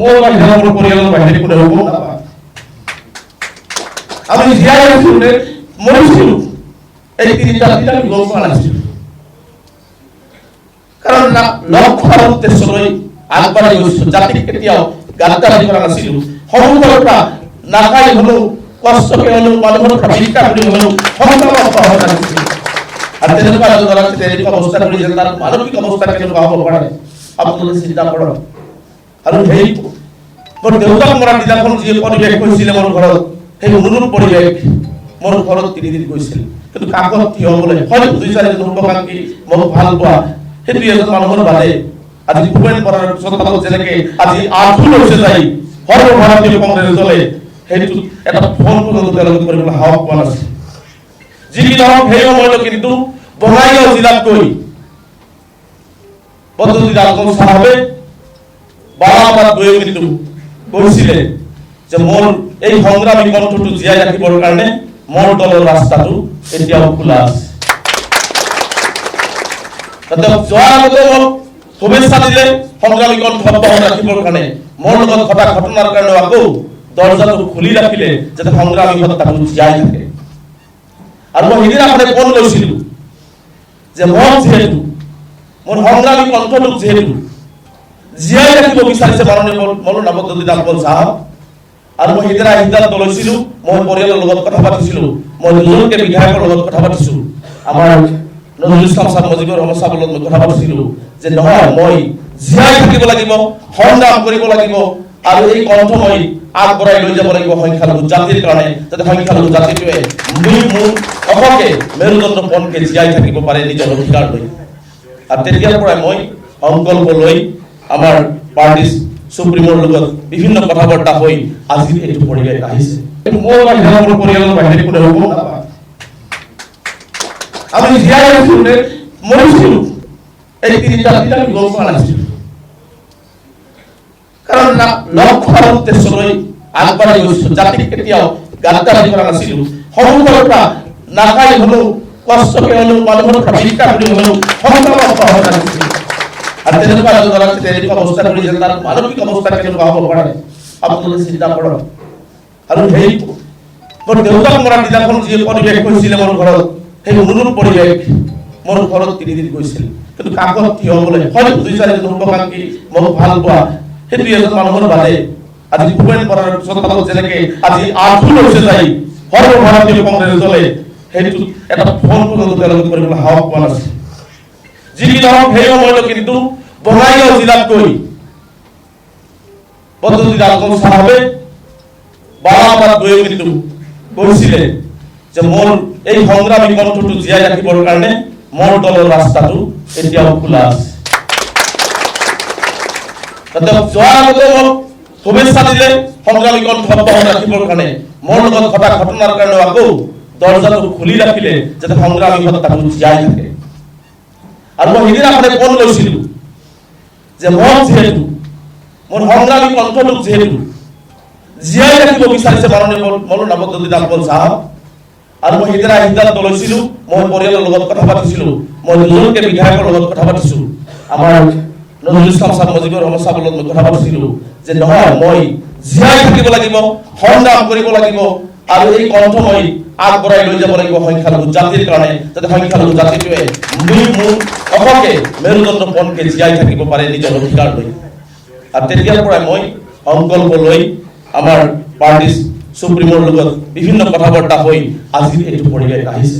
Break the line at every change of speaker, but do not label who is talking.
মোৰ বাহিৰৰ পৰিয়ালৰ বাহিৰে কোনো হ'ব নাপায় আমি জীয়াই আছোঁ মৰিছিলোঁ এই তিনিটা দিন আমি গম পোৱা নাছিলোঁ কাৰণ লক্ষ্য আৰু উদ্দেশ্যলৈ আগবাঢ়ি গৈছোঁ জাতিক কেতিয়াও গাদ্দাৰি কৰা নাছিলোঁ সন্মুখৰ পৰা নাখাই হ'লেও কষ্টকে হ'লেও মানুহৰ পৰা ভিক্ষা কৰি হ'লেও সংগ্ৰাম অব্যাহত ৰাখিছিলোঁ আৰু তেনেকুৱা এজন আছে তেনেকুৱা অৱস্থা কৰিছে তাৰ মানসিক অৱস্থা কেনেকুৱা হ'ব পাৰে আপোনালোকে চিন্তা কৰক আৰু সেই মোৰ দেউতাক মৰাৰ দিনাখন যি পৰিৱেশ হৈছিলে মোৰ ঘৰত সেই অনুৰূপ পৰিৱেশ মোৰ ঘৰত 3 দিন গৈছিল কিন্তু কাকত থিয় হ'বলৈ হয়তো 2-4 জন শুভাকাংক্ষী মোক ভাল পোৱা সেই 2-এজন মানুহৰ বাদে আজি ভূপেন বৰাৰ পিছত যেনেকৈ আজি আঁঠু লৈছে যাই সৰ্বভাৰতীয় কংগ্ৰেছ দলে সেইটো এটা ফোন পৰ্যন্ত তেওঁলোকে কৰিবলৈ সাহস পোৱা নাছিল যি কি নহওক সেই সময়তো কিন্তু বঙাইগাঁও জিলাত গৈ পদ্ধতি আলোচন চাহাবে বালাবাদ গৈ কিন্তু কৈছিলে যে মোৰ এই সংগ্ৰামী কণ্ঠটো জীয়াই ৰাখিবৰ কাৰণে মোৰ দলৰ ৰাস্তাটো এতিয়াও খোলা আছে যোৱাৰ আগতে মোক শুভেচ্ছা দিলে সংগ্ৰামী কণ্ঠ অব্যাহত ৰাখিবৰ কাৰণে মোৰ লগত ঘটা ঘটনাৰ কাৰণে আকৌ দৰ্জাটো খুলি ৰাখিলে যাতে সংগ্ৰামী সত্তাটো জীয়াই থাকে আৰু মই সিদিনা মানে ফোন লৈছিলোঁ যে মই যিহেতু মোৰ সংগ্ৰামী কণ্ঠটোক যিহেতু জীয়াই ৰাখিব বিচাৰিছে মাননীয় মৌলানা নৱজ্যোতি দাস সাহেব আৰু মই সিদিনা সিদ্ধান্ত লৈছিলোঁ মই পৰিয়ালৰ লগত কথা পাতিছিলোঁ মই দুজনকে বিধায়কৰ লগত কথা পাতিছোঁ আমাৰ নজৰুল ইছলাম সাহেব মুজিবুৰ ৰহমান সাহেবৰ লগত কথা পাতিছিলোঁ যে নহয় মই জীয়াই থাকিব লাগিব সংগ্ৰাম কৰিব লাগিব আৰু এই কণ্ঠ মই আগবঢ়াই লৈ যাব লাগিব সংখ্যালঘু জাতিৰ কাৰণে যাতে সংখ্যালঘু জাতিটোৱে মোৰ অসমকে মেৰুদণ্ড পণকে জীয়াই থাকিব পাৰে নিজৰ অধিকাৰ লৈ আৰু তেতিয়াৰ পৰাই মই সংকল্প লৈ আমাৰ পাৰ্টি সুপ্ৰিমৰ লগত বিভিন্ন কথা বাৰ্তা হৈ আজি এইটো পৰিৱেশ আহিছে মোৰ বাহিৰৰ পৰিয়ালৰ বাহিৰে কোনো হ'ব নাপায় আমি জীয়াই আছোঁ মৰিছিলোঁ এই তিনিটা দিন আমি গম পোৱা নাছিলোঁ কাৰণ লক্ষ্য আৰু উদ্দেশ্যলৈ আগবাঢ়ি গৈছোঁ জাতিক কেতিয়াও গাদ্দাৰি কৰা নাছিলোঁ সন্মুখৰ পৰা নাখাই হ'লেও কষ্টকে হ'লেও মানুহৰ পৰা ভিক্ষা কৰি হ'লেও সংগ্ৰাম অব্যাহত ৰাখিছিলোঁ আৰু তেনেকুৱা এজন আছে তেনেকুৱা অৱস্থা কৰিছে তাৰ মানসিক অৱস্থা কেনেকুৱা হ'ব পাৰে আপোনালোকে চিন্তা কৰক আৰু সেই মোৰ দেউতাক মৰাৰ দিনাখন যি পৰিৱেশ হৈছিলে মোৰ ঘৰত সেই অনুৰূপ পৰিৱেশ মোৰ ঘৰত 3 দিন গৈছিল কিন্তু কাকত থিয় হ'বলৈ হয়তো 2-4 জন শুভাকাংক্ষী মোক ভাল পোৱা সেই 2-এজন মানুহৰ বাদে আজি ভূপেন বৰাৰ পিছত যেনেকৈ আজি আঁঠু লৈছে যাই সৰ্বভাৰতীয় কংগ্ৰেছ দলে সেইটো এটা ফোন পৰ্যন্ত তেওঁলোকে কৰিবলৈ সাহস পোৱা নাছিল যি কি নহওক সেই সময়তো কিন্তু বঙাইগাঁও জিলাত গৈ পদ্ধতি আলোচন চাহাবে বালাবাদ গৈ কিন্তু কৈছিলে যে মোৰ এই সংগ্ৰামী কণ্ঠটো জীয়াই ৰাখিবৰ কাৰণে মোৰ দলৰ ৰাস্তাটো এতিয়াও খোলা আছে যোৱাৰ আগতে মোক শুভেচ্ছা দিলে সংগ্ৰামী কণ্ঠ অব্যাহত ৰাখিবৰ কাৰণে মোৰ লগত ঘটা ঘটনাৰ কাৰণে আকৌ দৰ্জাটো খুলি ৰাখিলে যাতে সংগ্ৰামী সত্তাটো জীয়াই থাকে আৰু মই সিদিনা মানে ফোন লৈছিলোঁ যে মই যিহেতু মোৰ সংগ্ৰামী কণ্ঠটোক যিহেতু জীয়াই ৰাখিব বিচাৰিছে মাননীয় মৌলানা নৱজ্যোতি দাস সাহেব আৰু মই সিদিনা সিদ্ধান্ত লৈছিলোঁ মই পৰিয়ালৰ লগত কথা পাতিছিলোঁ মই দুজনকে বিধায়কৰ লগত কথা পাতিছোঁ আমাৰ নজৰুল ইছলাম সাহেব মুজিবুৰ ৰহমান সাহেবৰ লগত কথা পাতিছিলোঁ যে নহয় মই জীয়াই থাকিব লাগিব সংগ্ৰাম কৰিব লাগিব আৰু এই কণ্ঠ মই আগবঢ়াই লৈ যাব লাগিব সংখ্যালঘু জাতিৰ কাৰণে যাতে সংখ্যালঘু জাতিটোৱে মোৰ অসমকে মেৰুদণ্ড পণকে জীয়াই থাকিব পাৰে নিজৰ অধিকাৰ লৈ আৰু তেতিয়াৰ পৰাই মই সংকল্প লৈ আমাৰ পাৰ্টি সুপ্ৰিমৰ লগত বিভিন্ন কথা বাৰ্তা হৈ আজি এইটো পৰিৱেশ আহিছে